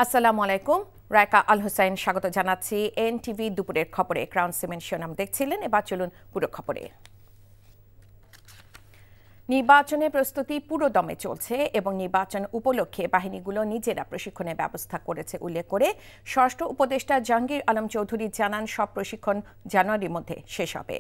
আসসালামু আলাইকুম। রায়কা আল হোসেন স্বাগত জানাচ্ছি এনটিভি দুপুরের খবরে। ক্রাউন সিমেন্ট শিরোনাম দেখছিলেন, এবার চলুন পুরো খবরে। নির্বাচনের প্রস্তুতি পুরো দমে চলছে এবং নির্বাচন উপলক্ষে বাহিনীগুলো নিজেরা প্রশিক্ষণের ব্যবস্থা করেছে উল্লেখ করে স্বরাষ্ট্র উপদেষ্টা জাহাঙ্গীর আলম চৌধুরী জানান, সব প্রশিক্ষণ জানুয়ারির মধ্যে শেষ হবে।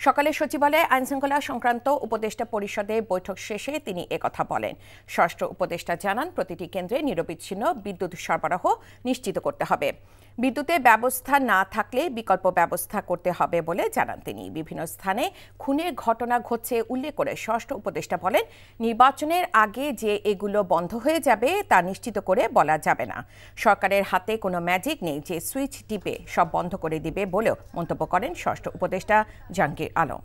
সকালে সচিবালয়ে আইনশৃঙ্খলা সংক্রান্ত উপদেষ্টা পরিষদে বৈঠক শেষে তিনি একথা বলেন। স্বরাষ্ট্র উপদেষ্টা জানান, প্রতিটি কেন্দ্রে নিরবিচ্ছিন্ন বিদ্যুৎ সরবরাহ নিশ্চিত করতে হবে। বিদ্যুতের ব্যবস্থা না থাকলে বিকল্প ব্যবস্থা করতে হবে বলে জানান তিনি। বিভিন্ন স্থানে খুনের ঘটনা ঘটছে উল্লেখ করে স্বরাষ্ট্র উপদেষ্টা বলেন, নির্বাচনের আগে যে এগুলো বন্ধ হয়ে যাবে তা নিশ্চিত করে বলা যাবে না। সরকারের হাতে কোনো ম্যাজিক নেই যে সুইচ টিপে সব বন্ধ করে দিবে বলেও মন্তব্য করেন স্বরাষ্ট্র উপদেষ্টা জাহাঙ্গীর আলম।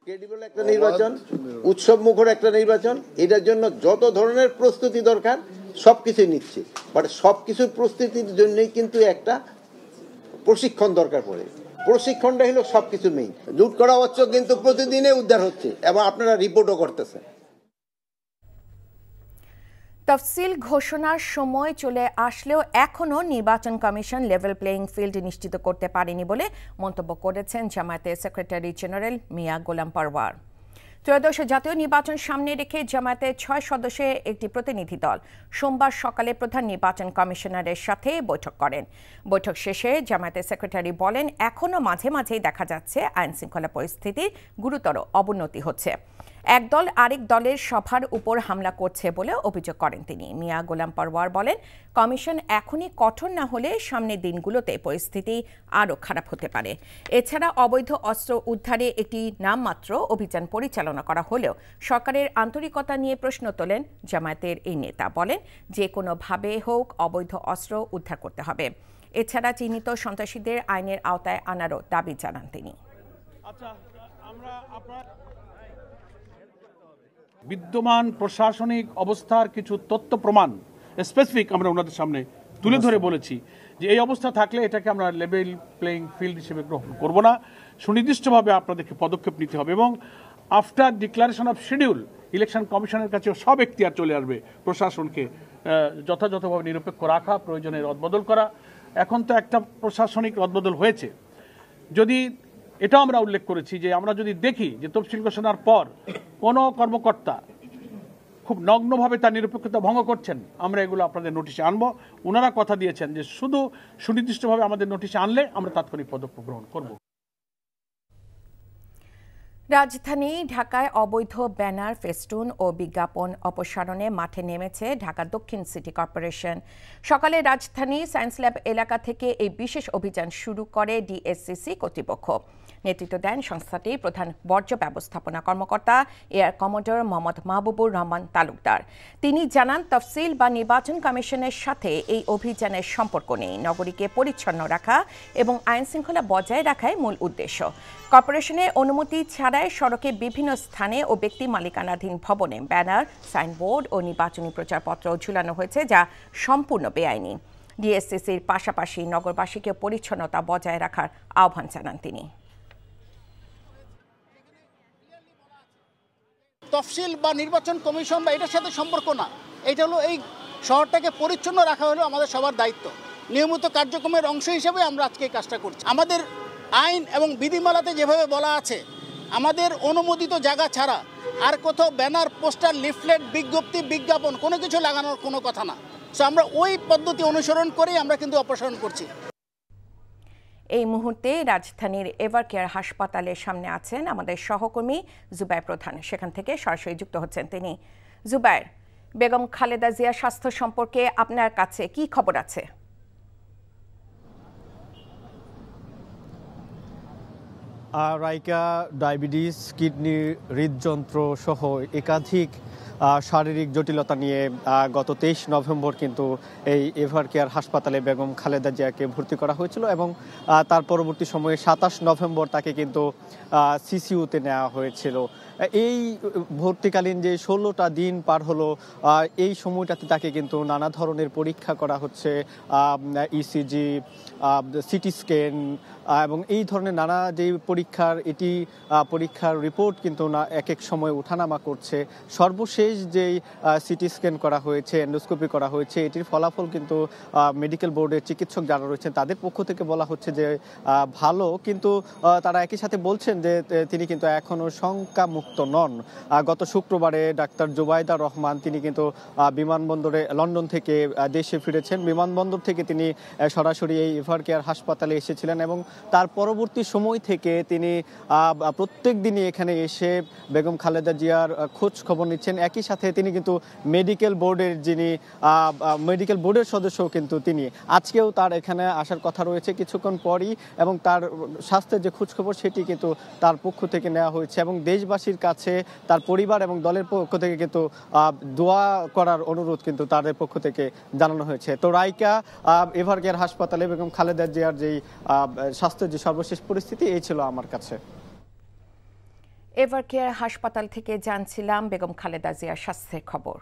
ক্রেডিবল একটা নির্বাচন, উৎসব মুখর একটা নির্বাচন, এটার জন্য যত ধরনের প্রস্তুতি দরকার সবকিছু নিচ্ছে। বাট সবকিছুর প্রস্তুতির জন্যই কিন্তু একটা প্রশিক্ষণ দরকার পড়ে। প্রশিক্ষণটা হলো সবকিছু মেইন। লুট করা হচ্ছে কিন্তু প্রতিদিনে উদ্ধার হচ্ছে এবং আপনারা রিপোর্টও করতেছেন। তফসিল ঘোষণার সময় চলে আসলেও এখনও নির্বাচন কমিশন লেভেল প্লেয়িং ফিল্ড নিশ্চিত করতে পারেনি বলে মন্তব্য করেছেন জামায়াতের সেক্রেটারি জেনারেল মিয়া গোলাম পরওয়ার। ত্রয়োদশ জাতীয় নির্বাচন সামনে রেখে জামায়াতের 6 সদস্যের একটি প্রতিনিধি দল সোমবার সকালে প্রধান নির্বাচন কমিশনারের সাথে বৈঠক করেন। বৈঠক শেষে জামায়াতের সেক্রেটারি বলেন, এখনও মাঝে মাঝেই দেখা যাচ্ছে আইন শৃঙ্খলা পরিস্থিতির গুরুতর অবনতি হচ্ছে। একদল আরেক দলের সভার উপর হামলা করছে বলে অভিযোগ করেন তিনি। মিয়া গোলাম পরওয়ার বলেন, কমিশন এখনই কঠোর না হলে সামনের দিনগুলোতে পরিস্থিতি আরও খারাপ হতে পারে। এছাড়া অবৈধ অস্ত্র উদ্ধারে একটি নামমাত্র অভিযান পরিচালনা করা হলেও সরকারের আন্তরিকতা নিয়ে প্রশ্ন তোলেন জামায়াতের এই নেতা। বলেন, যে কোনোভাবে হোক অবৈধ অস্ত্র উদ্ধার করতে হবে। এছাড়া চিহ্নিত সন্ত্রাসীদের আইনের আওতায় আনারও দাবি জানান তিনি। বিদ্যমান প্রশাসনিক অবস্থার কিছু তথ্য প্রমাণ স্পেসিফিক আমরা ওনাদের সামনে তুলে ধরে বলেছি যে এই অবস্থা থাকলে এটাকে আমরা লেভেল প্লেইং ফিল্ড হিসেবে গ্রহণ করব না, সুনির্দিষ্টভাবে আপনাদেরকে পদক্ষেপ নিতে হবে এবং after declaration of schedule election কমিশনের কাছে সব এখতিয়ার চলে আসবে প্রশাসনকে যথাযথভাবে নিরপেক্ষ রাখা, প্রয়োজনে রদবদল করা। এখন তো একটা প্রশাসনিক রদবদল হয়েছে। যদি এটাও আমরা উল্লেখ করেছি যে আমরা যদি দেখি যে তফসিল ঘোষণার পর কোনো কর্মকর্তা খুব নগ্নভাবে তার নিরপেক্ষতা ভঙ্গ করছেন, আমরা এগুলো আপনাদের নোটিশে আনবো। ওনারা কথা দিয়েছেন যে শুধু সুনির্দিষ্টভাবে আমাদের নোটিশে আনলে আমরা তাৎক্ষণিক পদক্ষেপ গ্রহণ করব। রাজধানী ঢাকায় অবৈধ ব্যানার, ফেস্টুন ও বিজ্ঞাপন অপসারণে মাঠে নেমেছে ঢাকা দক্ষিণ সিটি কর্পোরেশন। সকালে রাজধানী সায়েন্স ল্যাব এলাকা থেকে এই বিশেষ অভিযান শুরু করে ডিএসসিসি কর্তৃপক্ষ। নেতৃত্ব দেন সংস্থাটির প্রধান বর্জ্য ব্যবস্থাপনা কর্মকর্তা এয়ার কমোডর মোহাম্মদ মাহবুবুর রহমান তালুকদার। তিনি জানান, তফসিল বা নির্বাচন কমিশনের সাথে এই অভিযানের সম্পর্ক নেই। নগরীকে পরিচ্ছন্ন রাখা এবং আইন শৃঙ্খলা বজায় রাখাই মূল উদ্দেশ্য। কর্পোরেশনের অনুমতি ছাড়াই সড়কে বিভিন্ন স্থানে ও ব্যক্তি মালিকানাধীন ভবনে ব্যানার, সাইনবোর্ড ও নির্বাচনী প্রচারপত্র ঝুলানো হয়েছে, যা সম্পূর্ণ বেআইনি। ডিএসসিসির পাশাপাশি নগরবাসীকে পরিচ্ছন্নতা বজায় রাখার আহ্বান জানান তিনি। তফসিল বা নির্বাচন কমিশন বা এটার সাথে সম্পর্ক না, এটা হলো এই শহরটাকে পরিচ্ছন্ন রাখা হলো আমাদের সবার দায়িত্ব। নিয়মিত কার্যক্রমের অংশ হিসেবে আমরা আজকে এই কাজটা করছি। আমাদের আইন এবং বিধিমালাতে যেভাবে বলা আছে, আমাদের অনুমোদিত জায়গা ছাড়া আর কোথাও ব্যানার, পোস্টার, লিফলেট, বিজ্ঞপ্তি, বিজ্ঞাপন কোনো কিছু লাগানোর কোনো কথা না। সো আমরা ওই পদ্ধতি অনুসরণ করেই আমরা কিন্তু অপসারণ করছি। এই মুহূর্তে রাজধানীর এভারকেয়ার হাসপাতালের সামনে আছেন আমাদের সহকর্মী জুবাইর প্রধান। সেখান থেকে সরাসরি যুক্ত হচ্ছেন তিনি। জুবাইর, বেগম খালেদা জিয়ার স্বাস্থ্য সম্পর্কে আপনার কাছে কি খবর আছে? রাইকা ডায়াবেটিস, কিডনি, হৃদযন্ত্র সহ একাধিক শারীরিক জটিলতা নিয়ে গত 23 নভেম্বর কিন্তু এই এভারকেয়ার হাসপাতালে বেগম খালেদা জিয়াকে ভর্তি করা হয়েছিল এবং তার পরবর্তী সময়ে 27 নভেম্বর তাকে কিন্তু সিসিইউতে নেওয়া হয়েছিল। এই ভর্তিকালীন যে 16টা দিন পার হলো, এই সময়টাতে তাকে কিন্তু নানা ধরনের পরীক্ষা করা হচ্ছে, ইসিজি, সিটি স্ক্যান এবং এই ধরনের নানা যে পরীক্ষার রিপোর্ট কিন্তু এক এক সময় ওঠানামা করছে। সর্বশেষ যেই সিটি স্ক্যান করা হয়েছে, এন্ডোস্কোপি করা হয়েছে, এটির ফলাফল কিন্তু মেডিকেল বোর্ডের চিকিৎসক যারা রয়েছেন তাদের পক্ষ থেকে বলা হচ্ছে যে ভালো, কিন্তু তারা একই সাথে বলছেন যে তিনি কিন্তু এখনো শঙ্কামুক্ত নন। গত শুক্রবারে ডাক্তার জুবাইদা রহমান তিনি কিন্তু বিমানবন্দরে লন্ডন থেকে দেশে ফিরেছেন। বিমানবন্দর থেকে তিনি সরাসরি এই এভারকেয়ার হাসপাতালে এসেছিলেন এবং তার পরবর্তী সময় থেকে তিনি প্রত্যেক দিনই এখানে এসে বেগম খালেদা জিয়ার খোঁজ খবর নিচ্ছেন। একই সাথে তিনি কিন্তু মেডিকেল বোর্ডের সদস্যও কিন্তু তিনি। আজকেও তার এখানে আসার কথা রয়েছে কিছুক্ষণ পরই এবং তার স্বাস্থ্যের যে খোঁজখবর সেটি কিন্তু তার পক্ষ থেকে নেওয়া হয়েছে এবং দেশবাসীর কাছে তার পরিবার এবং দলের পক্ষ থেকে কিন্তু দোয়া করার অনুরোধ কিন্তু তাদের পক্ষ থেকে জানানো হয়েছে। তো রাইকা এভারকেয়ার হাসপাতালে বেগম খালেদা জিয়ার যেই স্বাস্থ্যের যে সর্বশেষ পরিস্থিতি এই ছিল আমার কাছে। এভারকেয়ার হাসপাতাল থেকে জানছিলাম বেগম খালেদা জিয়ার স্বাস্থ্যের খবর।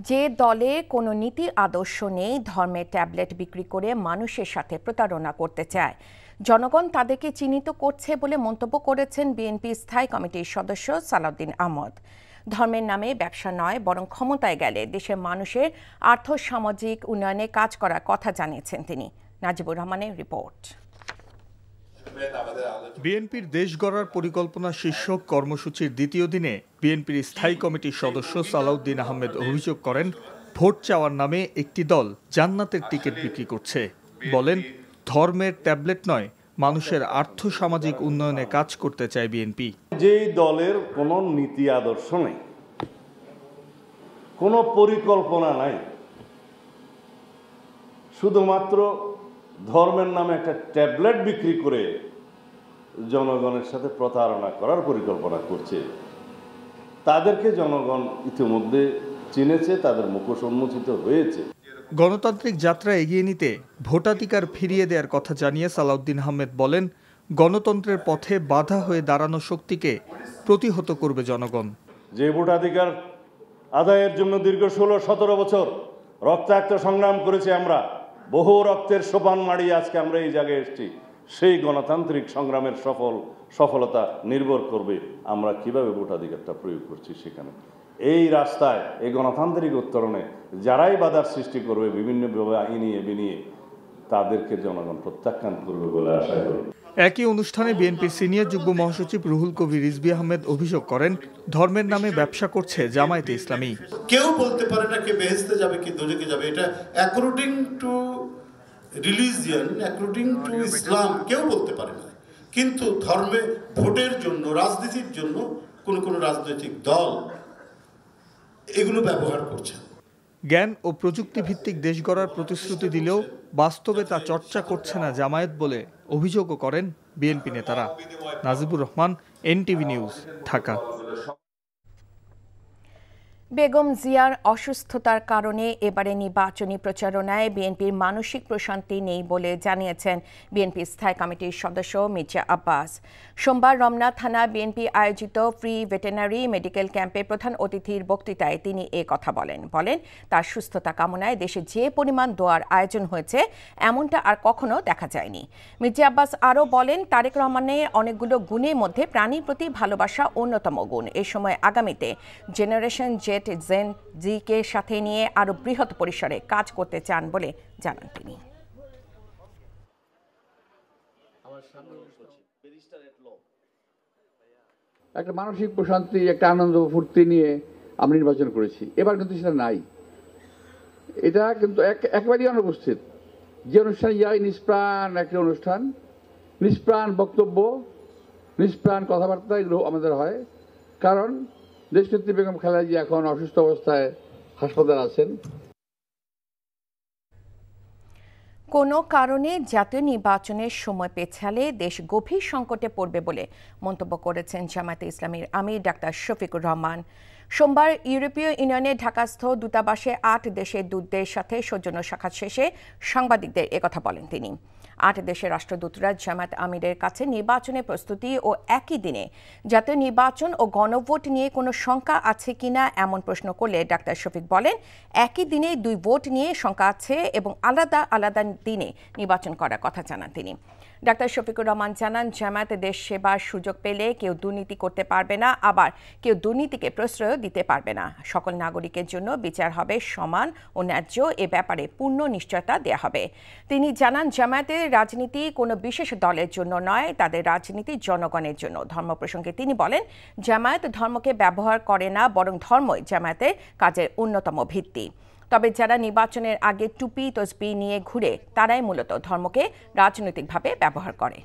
যে দলে কোনো নীতি আদর্শ নেই, ধর্মের ট্যাবলেট বিক্রি করে মানুষের সাথে প্রতারণা করতে চায়, জনগণ তাদেরকে চিহ্নিত করছে বলে মন্তব্য করেছেন বিএনপি স্থায়ী কমিটির সদস্য সালাউদ্দিন আহমদ। ধর্মের নামে ব্যবসা নয়, বরং ক্ষমতায় গেলে দেশের মানুষের আর্থসামাজিক উন্নয়নে কাজ করার কথা জানিয়েছেন তিনি। নাজিবুর রহমানের রিপোর্ট। বিএনপির দেশ গড়ার পরিকল্পনা শীর্ষক কর্মসূচির দ্বিতীয় দিনে বিএনপির স্থায়ী কমিটির সদস্য সালাউদ্দিন আহমেদ অভিযোগ করেন, ভোট চাওয়ার নামে একটি দল জান্নাতের টিকিট বিক্রি করছে। বলেন, ধর্মের ট্যাবলেট নয়, মানুষের আর্থসামাজিক উন্নয়নে কাজ করতে চায় বিএনপি। যেই দলের কোনো নীতি আদর্শ নেই, কোনো পরিকল্পনা নাই, শুধুমাত্র ধর্মের নামে একটা ট্যাবলেট বিক্রি করে জনগণের সাথে প্রতারণা করার পরিকল্পনা করছে, তাদেরকে জনগণ ইতিমধ্যে চিনেছে, তাদের মুখোশ উন্মোচিত হয়েছে। গণতান্ত্রিক যাত্রা এগিয়ে নিতে ভোটাধিকার ফিরিয়ে দেওয়ার কথা জানিয়ে সালাউদ্দিন আহমেদ বলেন, গণতন্ত্রের পথে বাধা হয়ে দাঁড়ানো শক্তিকে প্রতিহত করবে জনগণ। যে ভোটাধিকার আদায়ের জন্য দীর্ঘ 16-17 বছর রক্তাক্ত সংগ্রাম করেছি আমরা, বহু রক্তের সোপান মাড়িয়ে আজকে আমরা এই জায়গায় এসেছি, সেই গণতান্ত্রিক সংগ্রামের সফলতা নির্ভর করবে আমরা কিভাবে ভোটাধিকারটা প্রয়োগ করছি সেখানে। এই রাস্তায় এই গণতান্ত্রিক উত্তরণে যারাই বাধার সৃষ্টি করবে বিভিন্নভাবে আইনিয়ে বিনিয়ে, তাদেরকে জনগণ প্রত্যাখ্যান করবে বলে আশা করি। একই অনুষ্ঠানে বিএনপির সিনিয়র যুগ্ম মহাসচিব রুহুল কবির রিজভী আহমেদ অভিযোগ করেন, ধর্মের নামে ব্যবসা করছে জামায়াতে ইসলামী। কেউ বলতে পারে না কে বেহেশতে যাবে কে দোজখে যাবে, এটা according to religion, according to ইসলাম কেউ বলতে পারে না। কিন্তু ধর্মে ভোটের জন্য, রাজনীতির জন্য কোন রাজনৈতিক দল এগুলো ব্যবহার করছে। জ্ঞান ও প্রযুক্তি ভিত্তিক দেশ গড়ার প্রতিশ্রুতি দিলেও বাস্তবে তা চর্চা করছে না জামায়াত বলে অভিযোগও করেন বিএনপি নেতারা। Najibur Rahman, NTV news, Dhaka. বেগম জিয়ার অসুস্থতার কারণে এবারে নির্বাচনী প্রচারণায় বিএনপির মানসিক প্রশান্তি নেই বলে জানিয়েছেন বিএনপি স্থায়ী কমিটির সদস্য মির্জা আব্বাস। সোমবার রমনা থানা বিএনপি আয়োজিত ফ্রি ভেটেরিনারি মেডিকেল ক্যাম্পে প্রধান অতিথির বক্তৃতায় তিনি এ কথা বলেন। তার সুস্থতা কামনায় দেশে যে পরিমাণ দোয়ার আয়োজন হয়েছে এমনটা আর কখনো দেখা যায়নি। মির্জা আব্বাস আরও বলেন, তারেক রহমানের অনেকগুলো গুণের মধ্যে প্রাণীর প্রতি ভালোবাসা অন্যতম গুণ। এ সময় আগামীতে জেনারেশন জেড জেন জিকে সাথে নিয়ে আরো বৃহৎ পরিসরে কাজ করতে চান বলে জানান তিনি। একটা মানসিক প্রশান্তি, একটা আনন্দ ফুর্তি নিয়ে আমরা নির্বাচন করেছি। এবার কিন্তু সেটা নাই, এটা কিন্তু একেবারেই অনুপস্থিত। যে অনুষ্ঠানে যাই নিষ্প্রাণ একটা অনুষ্ঠান, নিষ্প্রাণ বক্তব্য, নিষ্প্রাণ কথাবার্তা এগুলো আমাদের হয়। কারণ দেশনেত্রী বেগম খালেদা জিয়া এখন অসুস্থ অবস্থায় হাসপাতালে আছেন। কোনো কারণে জাতীয় নির্বাচনের সময় পেছালে দেশ গভীর সংকটে পড়বে বলে মন্তব্য করেছেন জামায়াতে ইসলামীর আমির ডাক্তার শফিকুর রহমান। সোমবার ইউরোপীয় ইউনিয়নের ঢাকাস্থ দূতাবাসে ৮ দেশের দূতদের সাথে সৌজন্য সাক্ষাৎ শেষে সাংবাদিকদের একথা বলেন তিনি। ৮ দেশের রাষ্ট্রদূতরা জামায়াত আমিরের কাছে নির্বাচনের প্রস্তুতি ও একই দিনে জাতীয় নির্বাচন ও গণভোট নিয়ে কোনো শঙ্কা আছে কিনা এমন প্রশ্ন করলে ডাক্তার শফিক বলেন, একই দিনে 2 ভোট নিয়ে শঙ্কা আছে এবং আলাদা আলাদা দিনে নির্বাচন করার কথা জানান তিনি। ডাক্তার শফিকুর রহমান জানান, জামায়াতে দেশ সেবার সুযোগ পেলে কেউ দুর্নীতি করতে পারবে না, আবার কেউ দুর্নীতিকে প্রশ্রয় দিতে পারবে না। সকল নাগরিকের জন্য বিচার হবে সমান ও ন্যায্য, এ ব্যাপারে পূর্ণ নিশ্চয়তা দেওয়া হবে। তিনি জানান, জামায়াতের রাজনীতি কোনো বিশেষ দলের জন্য নয়, তাদের রাজনীতি জনগণের জন্য। ধর্ম প্রসঙ্গে তিনি বলেন, জামায়াত ধর্মকে ব্যবহার করে না, বরং ধর্মই জামায়াতের কাজের অন্যতম ভিত্তি। তবে যারা নির্বাচনের আগে টুপি তসবি নিয়ে ঘুরে, তারাই মূলত ধর্মকে রাজনৈতিকভাবে ব্যবহার করে।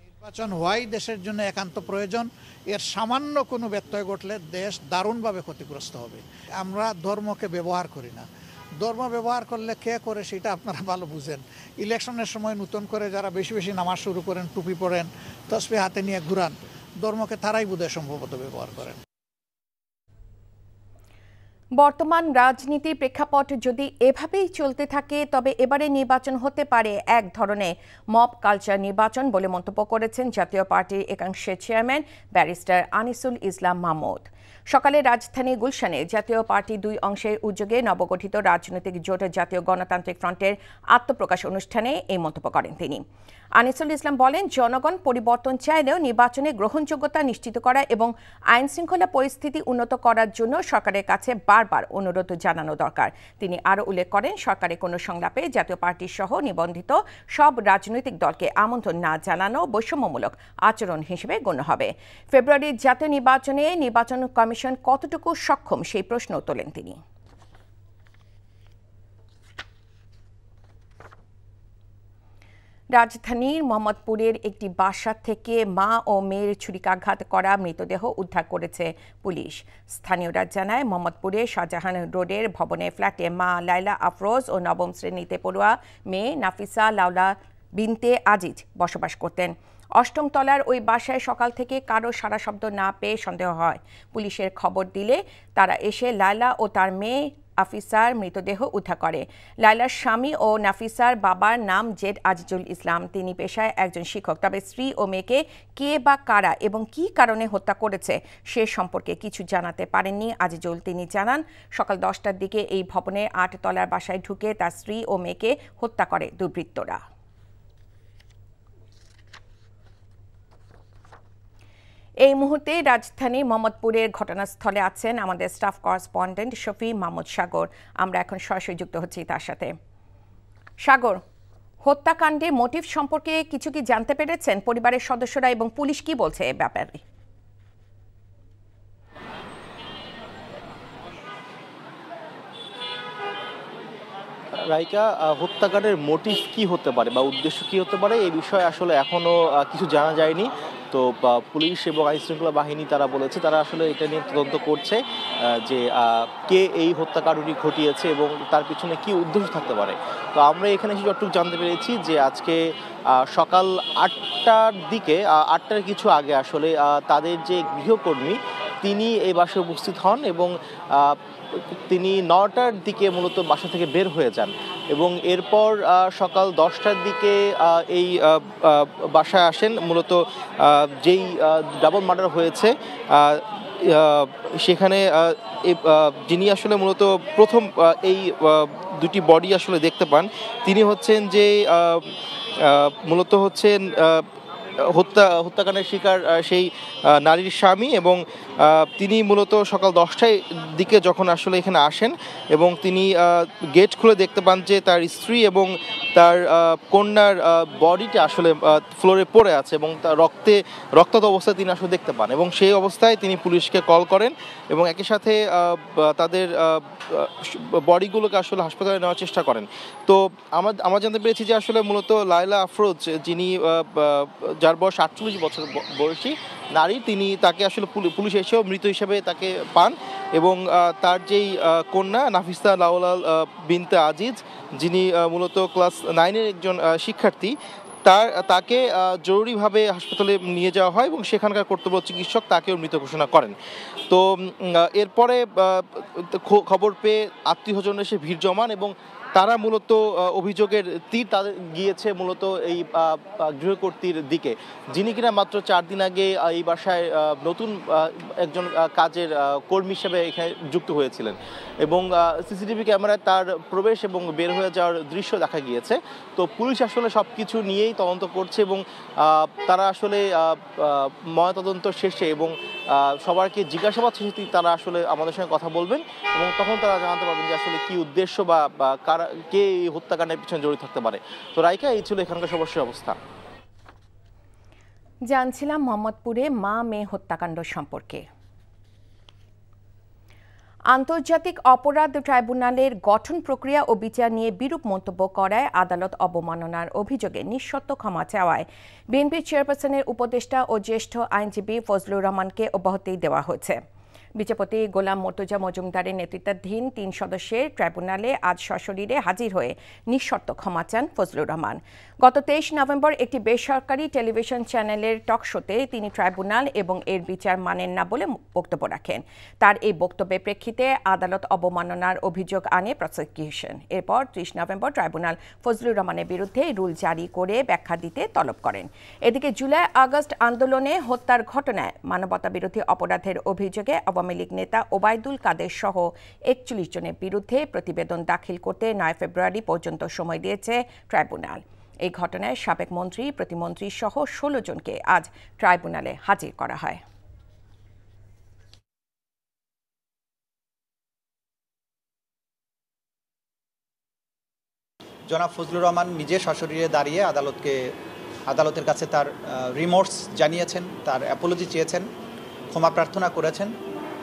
নির্বাচন হওয়াই দেশের জন্য একান্ত প্রয়োজন। এর সামান্য কোনো ব্যত্যয় ঘটলে দেশ দারুণভাবে ক্ষতিগ্রস্ত হবে। আমরা ধর্মকে ব্যবহার করি না। ধর্ম ব্যবহার করলে কে করে সেটা আপনারা ভালো বুঝেন। ইলেকশনের সময় নতুন করে যারা বেশি বেশি নামাজ শুরু করেন, টুপি পরেন, তসবি হাতে নিয়ে ঘুরান, ধর্মকে তারাই বোধহয় সম্ভবত ব্যবহার করেন। বর্তমান রাজনীতির প্রেক্ষাপট যদি এভাবেই চলতে থাকে, তবে এবারে নির্বাচন হতে পারে এক ধরনের মব কালচার নির্বাচন বলে মন্তব্য করেছেন জাতীয় পার্টির একাংশের চেয়ারম্যান ব্যারিস্টার আনিসুল ইসলাম মাহমুদ। সকালে রাজধানী গুলশানে জাতীয় পার্টি 2 অংশের উদ্যোগে নবগঠিত রাজনৈতিক জোট জাতীয় গণতান্ত্রিক ফ্রন্টের আত্মপ্রকাশ অনুষ্ঠানে এই মন্তব্য করেন তিনি। আনিসুল ইসলাম বলেন, জনগণ পরিবর্তন চাইলেও নির্বাচনে গ্রহণযোগ্যতা নিশ্চিত করা এবং আইন শৃঙ্খলা পরিস্থিতি উন্নত করার জন্য সরকারের কাছে বারবার অনুরোধ জানানো দরকার। তিনি আরও উল্লেখ করেন, সরকারের কোনো সংলাপে জাতীয় পার্টি সহ নিবন্ধিত সব রাজনৈতিক দলকে আমন্ত্রণ না জানানো বৈষম্যমূলক আচরণ হিসেবে গণ্য হবে। ফেব্রুয়ারির জাতীয় নির্বাচনে নির্বাচন কমিশন কতটুকু সক্ষম সেই প্রশ্ন তোলেন তিনি। রাজধানীর মোহাম্মদপুরের একটি বাসা থেকে মা ও মেয়ের ছুরিকাঘাত করা মৃতদেহ উদ্ধার করেছে পুলিশ। স্থানীয়রা জানায়, মোহাম্মদপুরের শাহজাহান রোডের ভবনে ফ্ল্যাটে মা লাইলা আফরোজ ও 9ম শ্রেণীতে পড়ুয়া মেয়ে নাফিসা লাউলা বিনতে আজিজ বসবাস করতেন। 8ম তলার ওই বাসায় সকাল থেকে কারো সাড়া শব্দ না পেয়ে সন্দেহ হয়। পুলিশের খবর দিলে তারা এসে লায়লা ও তার মেয়ে আফিসার মৃতদেহ উদ্ধার করে। লায়লার স্বামী ও নাফিসার বাবার নাম জেড আজিজুল ইসলাম। তিনি পেশায় একজন শিক্ষক। তবে স্ত্রী ও মেয়েকে কে বা কারা এবং কী কারণে হত্যা করেছে সে সম্পর্কে কিছু জানাতে পারেননি আজিজুল। তিনি জানান, সকাল 10টার দিকে এই ভবনের 8 তলার বাসায় ঢুকে তার স্ত্রী ও মেয়েকে হত্যা করে দুর্বৃত্তরা। এই মুহূর্তে রাজধানী মোহাম্মদপুরের ঘটনাস্থলে আছেন আমাদের স্টাফ করেসপন্ডেন্ট শফি মাহমুদ সাগর। আমরা এখন সরাসরি যুক্ত হচ্ছি তার সাথে। সাগর, হত্যাকাণ্ডে মোটিভ সম্পর্কে কিছু কি জানতে পেরেছেন পরিবারের সদস্যরা এবং পুলিশ কি বলছে এ ব্যাপারে? রাইকা, হত্যাকাণ্ডের মোটিভ কি হতে পারে বা উদ্দেশ্য কি হতে পারে এই বিষয়ে আসলে এখনো কিছু জানা যায়নি। তো পুলিশ এবং আইনশৃঙ্খলা বাহিনী তারা বলেছে তারা আসলে এটা নিয়ে তদন্ত করছে যে কে এই হত্যাকাণ্ডটি ঘটিয়েছে এবং তার পিছনে কি উদ্দেশ্য থাকতে পারে। তো আমরা এখানে যতটুকু জানতে পেরেছি যে আজকে সকাল 8টার দিকে 8টার কিছু আগে আসলে তাদের যে গৃহকর্মী তিনি এই বাসায় উপস্থিত হন এবং তিনি 9টার দিকে মূলত বাসা থেকে বের হয়ে যান এবং এরপর সকাল 10টার দিকে এই বাসায় আসেন। মূলত যেই ডাবল মার্ডার হয়েছে সেখানে যিনি আসলে মূলত প্রথম এই 2টি বডি আসলে দেখতে পান তিনি হচ্ছেন যে মূলত হচ্ছেন হত্যাকাণ্ডের শিকার সেই নারীর স্বামী এবং তিনি মূলত সকাল 10টার দিকে যখন আসলে এখানে আসেন এবং তিনি গেট খুলে দেখতে পান যে তার স্ত্রী এবং তার কন্যার বডিটা আসলে ফ্লোরে পড়ে আছে এবং তার রক্তাক্ত অবস্থায় তিনি আসলে দেখতে পান এবং সেই অবস্থায় তিনি পুলিশকে কল করেন এবং একই সাথে তাদের বডিগুলোকে আসলে হাসপাতালে নেওয়ার চেষ্টা করেন। তো আমরা জানতে পেরেছি যে আসলে মূলত লায়লা আফরোজ যিনি যার বয়স 48 বছর বয়সী নারী, তাকে আসলে পুলিশ এসেও মৃত হিসেবে তাকে পান এবং তার যেই কন্যা নাফিসা লাওলাল বিনতে আজিজ, যিনি মূলত ক্লাস 9-এর একজন শিক্ষার্থী, তাকে জরুরিভাবে হাসপাতালে নিয়ে যাওয়া হয় এবং সেখানকার কর্তব্য চিকিৎসক তাকেও মৃত ঘোষণা করেন। তো এরপরে খবর পেয়ে আত্মীয়স্বজন এসে ভিড় জমান এবং তারা মূলত অভিযোগের তীর তাদের গিয়েছে মূলত এই গৃহকর্ত্রীর দিকে, যিনি কিনা মাত্র 4 দিন আগে এই বাসায় নতুন একজন কাজের কর্মী হিসেবে এখানে যুক্ত হয়েছিলেন এবং সিসিটিভি ক্যামেরায় তার প্রবেশ এবং বের হয়ে যাওয়ার দৃশ্য দেখা গিয়েছে। তো পুলিশ আসলে সব কিছু নিয়েই তদন্ত করছে এবং তারা আসলে ময়নাতদন্ত শেষে এবং সবাইকে জিজ্ঞাসাবাদ শেষে তারা আসলে আমাদের সঙ্গে কথা বলবেন এবং তখন তারা জানাতে পারবেন যে আসলে কি উদ্দেশ্য বা কে এই হত্যাকাণ্ডের পিছনে জড়িত থাকতে পারে। তো রাইকা, এই ছিল এখানকার সর্বশেষ অবস্থা। জানছিলাম মোহাম্মদপুরে মা মেয়ে হত্যাকাণ্ড সম্পর্কে। আন্তর্জাতিক অপরাধ ট্রাইব্যুনালের গঠন প্রক্রিয়া ও বিচার নিয়ে বিরূপ মন্তব্য করায় আদালত অবমাননার অভিযোগে নিঃশর্ত ক্ষমা চাওয়ায় বিএনপি চেয়ারপারসনের উপদেষ্টা ও জ্যেষ্ঠ আইনজীবী ফজলুর রহমানকে অব্যাহতি দেওয়া হয়েছে। বিচারপতি গোলাম মর্তুজা মজুমদারের নেতৃত্বাধীন 3 সদস্যের ট্রাইব্যুনালে আজ সশরীরে হাজির হয়ে নিঃশর্ত ক্ষমা চান ফজলুর রহমান। গত 23 নভেম্বর একটি বেসরকারি টেলিভিশন চ্যানেলের টক শোতে তিনি ট্রাইব্যুনাল এবং এর বিচার মানেন না বলে বক্তব্য রাখেন। তার এই বক্তব্যের প্রেক্ষিতে আদালত অবমাননার অভিযোগ আনে প্রসিকিউশন। এরপর 30 নভেম্বর ট্রাইব্যুনাল ফজলুর রহমানের বিরুদ্ধে রুল জারি করে ব্যাখ্যা দিতে তলব করেন। এদিকে জুলাই আগস্ট আন্দোলনে হত্যার ঘটনায় মানবতাবিরোধী অপরাধের অভিযোগে আওয়ামী লীগ নেতা ওবায়দুল কাদের সহ 41 জনের বিরুদ্ধে প্রতিবেদন দাখিল করতে 9 ফেব্রুয়ারি পর্যন্ত সময় দিয়েছে ট্রাইব্যুনাল। এই ঘটনায় সাবেক মন্ত্রী, প্রতিমন্ত্রী সহ 16 জনকে আজ ট্রাইব্যুনালে হাজির করা হয়। জনাব ফজলুর রহমান নিজে সশরীরে দাঁড়িয়ে আদালতের কাছে তার রিমোর্স জানিয়েছেন, তার অ্যাপোলজি চেয়েছেন, ক্ষমা প্রার্থনা করেছেন।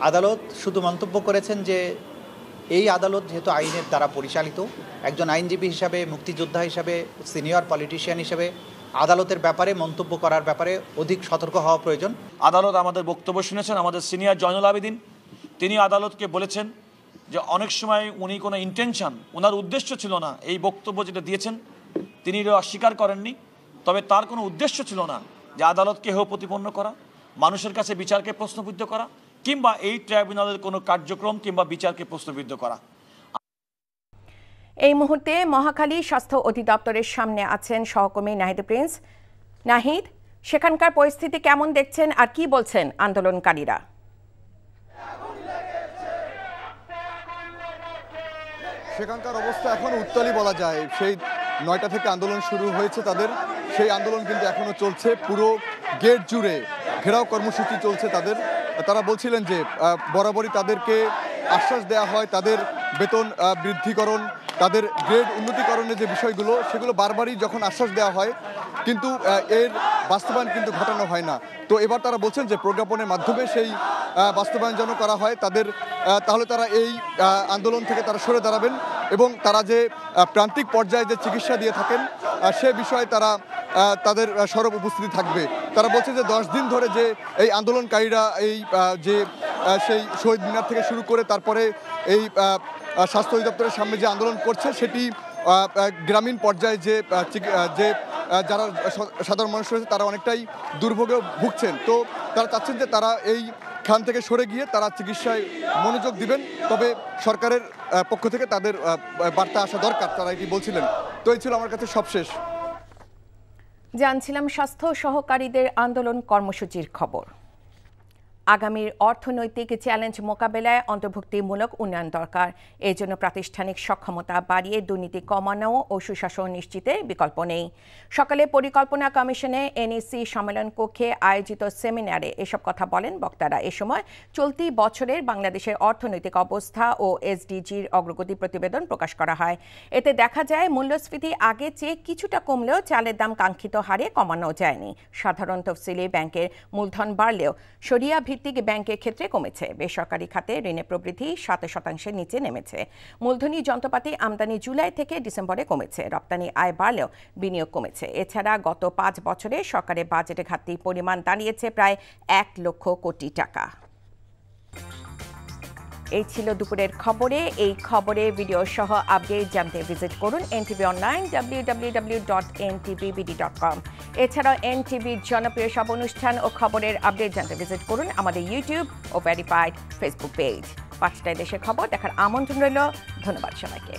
আদালত শুধু মন্তব্য করেছেন যে এই আদালত যেহেতু আইনের দ্বারা পরিচালিত, একজন আইনজীবী হিসাবে, মুক্তিযোদ্ধা হিসাবে, সিনিয়র পলিটিশিয়ান হিসাবে আদালতের ব্যাপারে মন্তব্য করার ব্যাপারে অধিক সতর্ক হওয়া প্রয়োজন। আদালত আমাদের বক্তব্য শুনেছেন। আমাদের সিনিয়র জয়নুল আবেদিন তিনি আদালতকে বলেছেন যে অনেক সময় উনি কোনো ইন্টেনশন, ওনার উদ্দেশ্য ছিল না, এই বক্তব্য যেটা দিয়েছেন তিনি অস্বীকার করেননি, তবে তার কোনো উদ্দেশ্য ছিল না যে আদালতকে হেয় প্রতিপন্ন করা, মানুষের কাছে বিচারকে প্রশ্নবিদ্ধ করা কিংবা এই ট্রাইব্যুনালের কোনো কার্যক্রম কিংবা বিচারকে প্রশ্নবিদ্ধ করা। এই মুহূর্তে মহাখালী স্বাস্থ্য অধিদপ্তরের সামনে আছেন সহকর্মী নাহিদ প্রিন্স। নাহিদ, সেখানকার পরিস্থিতি কেমন দেখছেন আর কি বলছেন আন্দোলনকারীরা? সেখানকার অবস্থা এখন উত্তালই বলা যায়। সেই 9টা থেকে আন্দোলন শুরু হয়েছে তাদের, সেই আন্দোলন কিন্তু এখনো চলছে। পুরো গেট জুড়ে ঘেরাও কর্মসূচি চলছে তাদের। তারা বলছিলেন যে বরাবরই তাদেরকে আশ্বাস দেওয়া হয় তাদের বেতন বৃদ্ধিকরণ, তাদের গ্রেড উন্নতিকরণের যে বিষয়গুলো, সেগুলো বারবারই যখন আশ্বাস দেওয়া হয় কিন্তু এর বাস্তবায়ন কিন্তু ঘটানো হয় না। তো এবার তারা বলছেন যে প্রজ্ঞাপনের মাধ্যমে সেই বাস্তবায়ন যেন করা হয় তাদের, তাহলে তারা এই আন্দোলন থেকে তারা সরে দাঁড়াবেন এবং তারা যে প্রান্তিক পর্যায়ে যে চিকিৎসা দিয়ে থাকেন সে বিষয়ে তারা তাদের সরব উপস্থিতি থাকবে। তারা বলছে যে 10 দিন ধরে যে এই আন্দোলনকারীরা এই যে সেই শহীদ মিনার থেকে শুরু করে তারপরে এই স্বাস্থ্য অধিদপ্তরের সামনে যে আন্দোলন করছে সেটি গ্রামীণ পর্যায়ে যে যারা সাধারণ মানুষ রয়েছে তারা অনেকটাই দুর্ভোগে ভুগছেন। তো তারা চাচ্ছেন যে তারা এই খান থেকে সরে গিয়ে তারা চিকিৎসায় মনোযোগ দিবেন, তবে সরকারের পক্ষ থেকে তাদের বার্তা আসা দরকার, তারা এটি বলছিলেন। তো এই ছিল আমার কাছে সবশেষ। জানছিলাম স্বাস্থ্য সহকারীদের আন্দোলন কর্মসূচির খবর। আগামীর অর্থনৈতিক চ্যালেঞ্জ মোকাবেলায় অন্তর্ভুক্তিমূলক উন্নয়ন দরকার। এর জন্য প্রাতিষ্ঠানিক সক্ষমতা বাড়িয়ে দুর্নীতি কমানো ও সুশাসন নিশ্চিতের বিকল্প নেই। সকালে পরিকল্পনা কমিশনে এনইসি সম্মেলন কক্ষে আয়োজিত সেমিনারে এসব কথা বলেন বক্তারা। এ সময় চলতি বছরের বাংলাদেশের অর্থনৈতিক অবস্থা ও এসডিজির অগ্রগতি প্রতিবেদন প্রকাশ করা হয়। এতে দেখা যায় মূল্যস্ফীতি আগের চেয়ে কিছুটা কমলেও চালের দাম কাঙ্ক্ষিত হারে কমানো যায়নি। সাধারণ তফসিলি ব্যাংকের মূলধন বাড়লেও শরিয়া ভিত্তিক ব্যাংকের ক্ষেত্রে কমেছে। বেসরকারি খাতে ঋণের প্রবৃদ্ধি 7% নিচে নেমেছে। মূলধনী যন্ত্রপাতি আমদানি জুলাই থেকে ডিসেম্বরে কমেছে। রপ্তানি আয় বাড়লেও বিনিয়োগ কমেছে। এছাড়া গত 5 বছরে সরকারের বাজেটে ঘাটতির পরিমাণ দাঁড়িয়েছে প্রায় 1 লক্ষ কোটি টাকা। এই ছিল দুপুরের খবরে। এই খবরে ভিডিও সহ আপডেট জানতে ভিজিট করুন NTV অনলাইন www.ntvbd.com। এছাড়াও NTVর জনপ্রিয় সব অনুষ্ঠান ও খবরের আপডেট জানতে ভিজিট করুন আমাদের ইউটিউব ও ভেরিফাইড ফেসবুক পেজ। 5টায় দেশের খবর দেখার আমন্ত্রণ রইল। ধন্যবাদ সবাইকে।